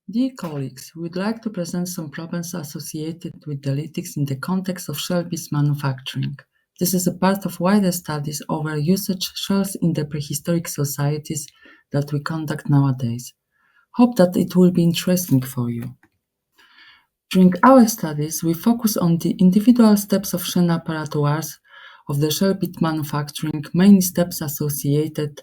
Dear colleagues, we would like to present some problems associated with the lithics in the context of shell-bead manufacturing. This is a part of wider studies over usage shells in the prehistoric societies that we conduct nowadays. Hope that it will be interesting for you. During our studies, we focus on the individual steps of chaîne opératoires of the shell-bead manufacturing, mainly steps associated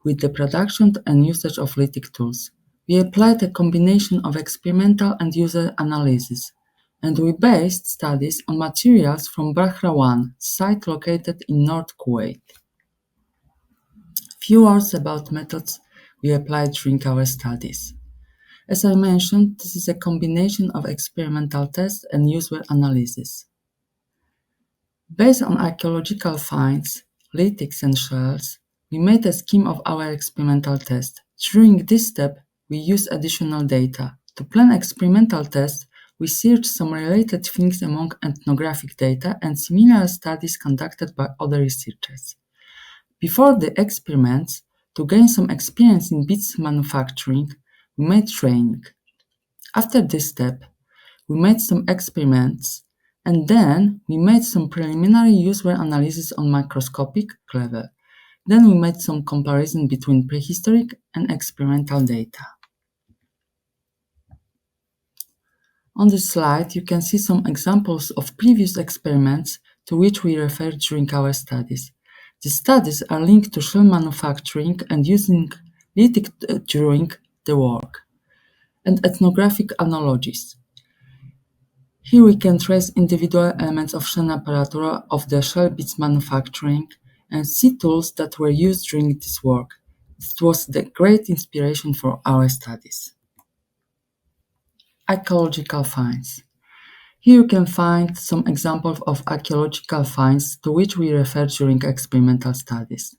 with the production and usage of lithic tools. We applied a combination of experimental and user analysis, and we based studies on materials from Bahra 1, site located in North Kuwait. Few words about methods we applied during our studies. As I mentioned, this is a combination of experimental tests and user analysis. Based on archaeological finds, lithics and shells, we made a scheme of our experimental test. During this step, we use additional data. To plan experimental tests, we searched some related things among ethnographic data and similar studies conducted by other researchers. Before the experiments, to gain some experience in beads manufacturing, we made training. After this step, we made some experiments, and then we made some preliminary user analysis on microscopic level. Then we made some comparison between prehistoric and experimental data. On this slide, you can see some examples of previous experiments to which we referred during our studies. The studies are linked to shell manufacturing and using lithic during the work, and ethnographic analogies. Here we can trace individual elements of chaîne opératoire of the shell-bead manufacturing and see tools that were used during this work. It was the great inspiration for our studies. Archaeological finds. Here you can find some examples of archaeological finds to which we refer during experimental studies.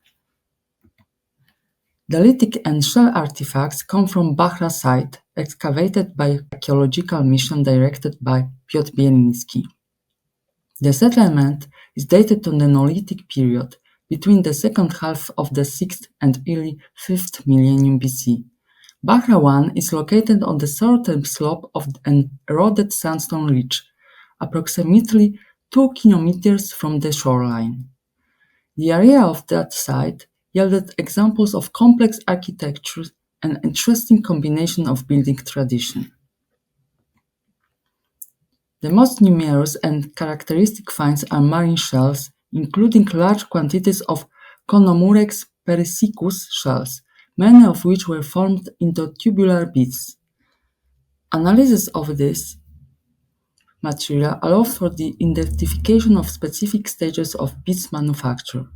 The lithic and shell artifacts come from Bahra site, excavated by archaeological mission directed by Piotr Bielinski. The settlement is dated to the Neolithic period, between the second half of the 6th and early 5th millennium BC. Bahra 1 is located on the southern slope of an eroded sandstone ridge, approximately 2 kilometers from the shoreline. The area of that site yielded examples of complex architecture and interesting combination of building tradition. The most numerous and characteristic finds are marine shells, including large quantities of Conomurex persicus shells, many of which were formed into tubular beads. Analysis of this material allows for the identification of specific stages of beads manufacture.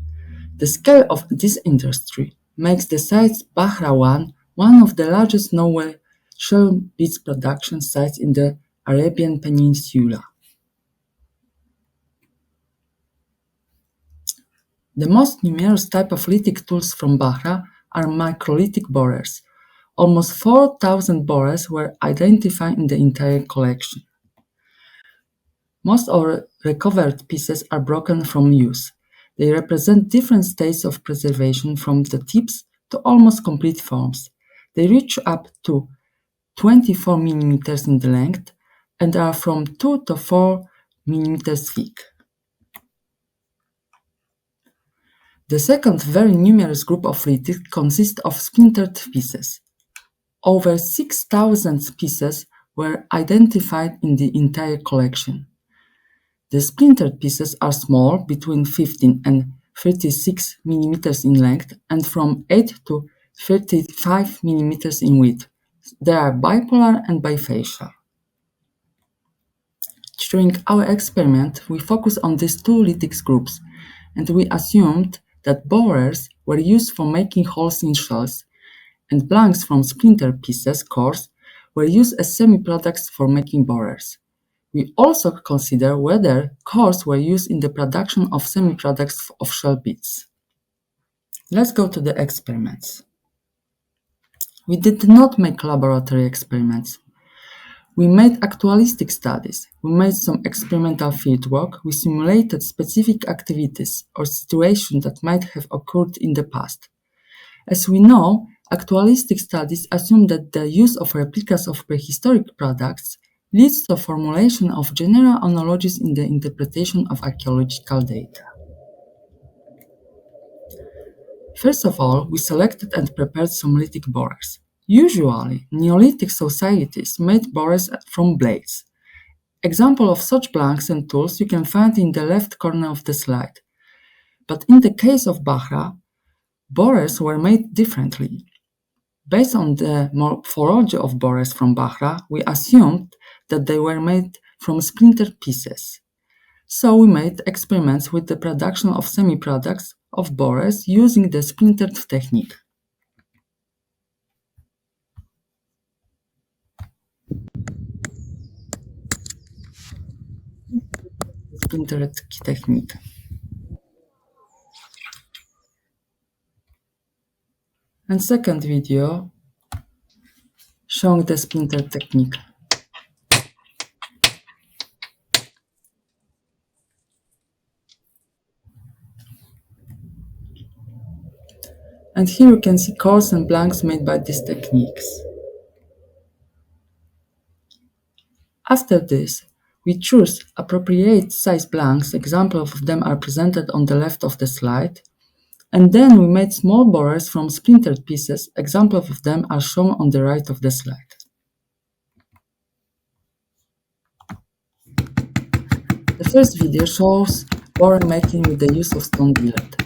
The scale of this industry makes the site Bahra 1 one of the largest known shell beads production sites in the Arabian Peninsula. The most numerous type of lithic tools from Bahra are microlithic borers. Almost 4,000 borers were identified in the entire collection. Most of recovered pieces are broken from use. They represent different states of preservation from the tips to almost complete forms. They reach up to 24 mm in the length and are from 2 to 4 mm thick. The second very numerous group of lithics consists of splintered pieces. Over 6,000 pieces were identified in the entire collection. The splintered pieces are small, between 15 and 36 mm in length and from 8 to 35 mm in width. They are bipolar and bifacial. During our experiment, we focused on these two lithics groups, and we assumed that borers were used for making holes in shells, and blanks from splintered pieces, cores, were used as semi-products for making borers. We also consider whether cores were used in the production of semi-products of shell beads. Let's go to the experiments. We did not make laboratory experiments. We made actualistic studies. We made some experimental fieldwork. We simulated specific activities or situations that might have occurred in the past. As we know, Actualistic studies assume that the use of replicas of prehistoric products leads to formulation of general analogies in the interpretation of archaeological data. First of all, we selected and prepared some lithic borers. Usually, Neolithic societies made borers from blades. Example of such blanks and tools you can find in the left corner of the slide. But in the case of Bahra, borers were made differently. Based on the morphology of borers from Bahra, we assumed that they were made from splintered pieces. So we made experiments with the production of semi-products of borers using the splintered technique. Splintered technique. And second video showing the splintered technique. And here you can see cores and blanks made by these techniques. After this, we choose appropriate size blanks, examples of them are presented on the left of the slide, and then we made small borers from splintered pieces, examples of them are shown on the right of the slide. The first video shows borer making with the use of stone billet.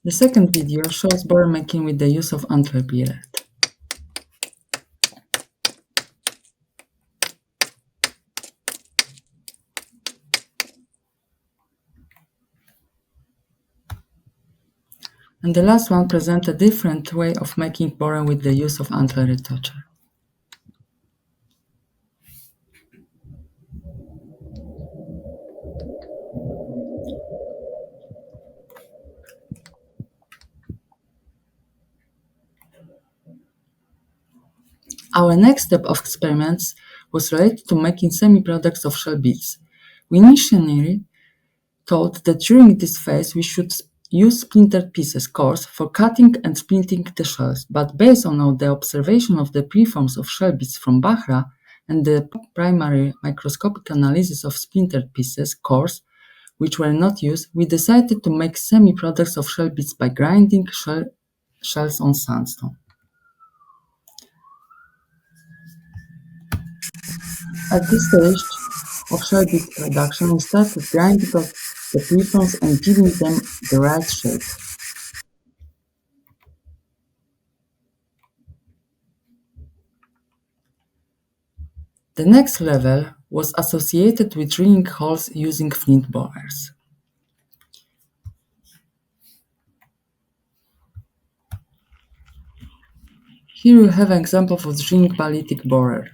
The second video shows borer making with the use of antler billet. And the last one presents a different way of making borer with the use of antler retoucher. Our next step of experiments was related to making semi-products of shell beads. We initially thought that during this phase we should use splintered pieces, cores, for cutting and splitting the shells, but based on the observation of the preforms of shell beads from Bahra and the primary microscopic analysis of splintered pieces, cores, which were not used, we decided to make semi-products of shell beads by grinding shells on sandstone. At this stage of shell-bead production, we started grinding of the preforms and giving them the right shape. The next level was associated with drilling holes using flint borers. Here you have an example of drilling by lithic borer.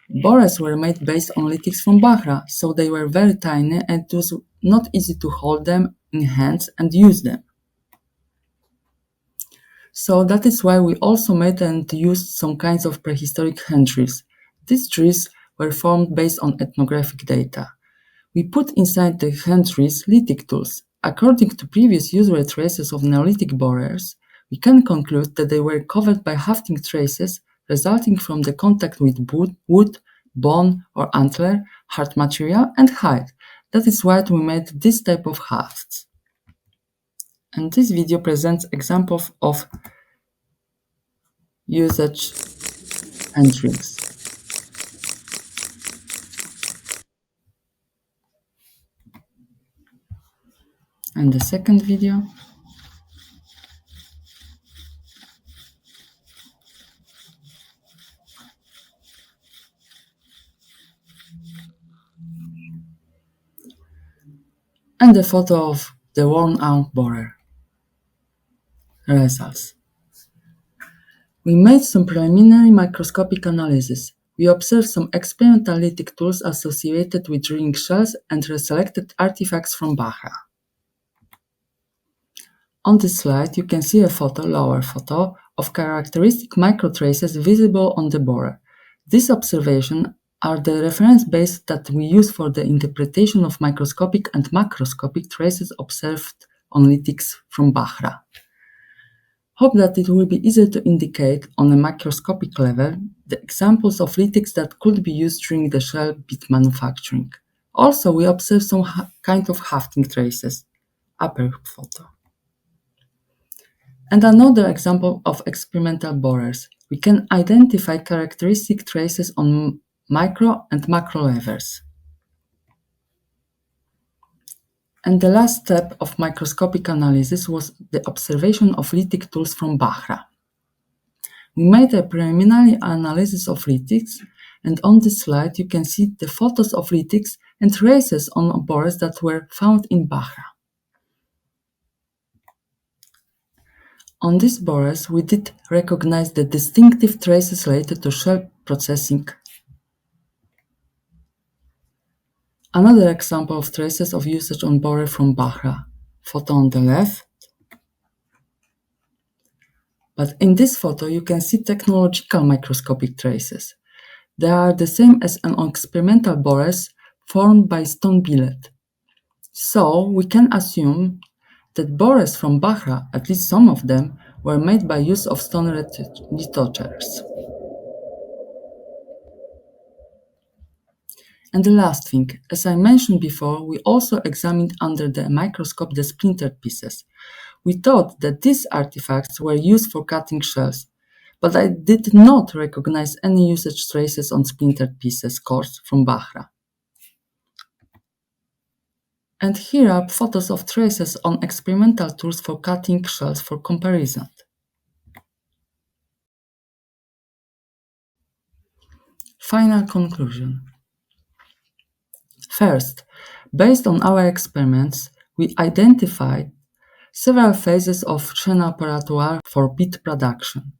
Borers were made based on lithics from Bahra, so they were very tiny and it was not easy to hold them in hands and use them. So that is why we also made and used some kinds of prehistoric hand drills. These drills were formed based on ethnographic data. We put inside the hand drills lithic tools. According to previous usual traces of Neolithic borers, we can conclude that they were covered by hafting traces resulting from the contact with wood, bone or antler, hard material and hide. That is why we made this type of hafts. And this video presents examples of usage and drills. And the second video. And the photo of the worn-out borer. Results. We made some preliminary microscopic analysis. We observed some experimental lithic tools associated with drilling shells and reselected artifacts from Bahra. On this slide, you can see a lower photo, of characteristic microtraces visible on the borer. These observations are the reference base that we use for the interpretation of microscopic and macroscopic traces observed on lithics from Bahra. Hope that it will be easier to indicate on a microscopic level the examples of lithics that could be used during the Shell-Bead manufacturing. Also, we observe some kind of hafting traces. Upper photo. And another example of experimental borers. We can identify characteristic traces on micro and macro levels. And the last step of microscopic analysis was the observation of lithic tools from Bahra. We made a preliminary analysis of lithics, and on this slide you can see the photos of lithics and traces on borers that were found in Bahra. On these borers, we did recognize the distinctive traces related to shell processing. Another example of traces of usage on borer from Bahra, photo on the left. But in this photo, you can see technological microscopic traces. They are the same as on experimental borers formed by stone billet. So we can assume that borers from Bahra, at least some of them, were made by use of stone retouchers. And the last thing, as I mentioned before, we also examined under the microscope the splintered pieces. We thought that these artifacts were used for cutting shells, but I did not recognize any usage traces on splintered pieces cores from Bahra. And here are photos of traces on experimental tools for cutting shells for comparison. Final conclusion. First, based on our experiments, we identified several phases of chaîne opératoire for bead production.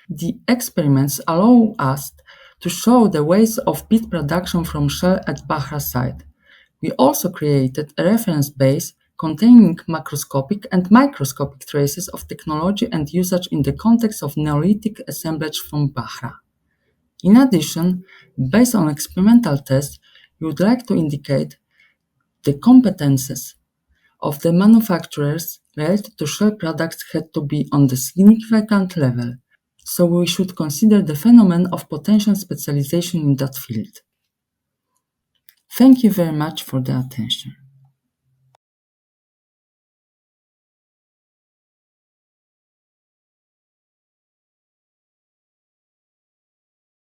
The experiments allow us to show the ways of bead production from shell at Bahra site. We also created a reference base containing macroscopic and microscopic traces of technology and usage in the context of Neolithic assemblage from Bahra. In addition, based on experimental tests, we would like to indicate the competences of the manufacturers related to shell products had to be on the significant level, so we should consider the phenomenon of potential specialization in that field. Thank you very much for the attention.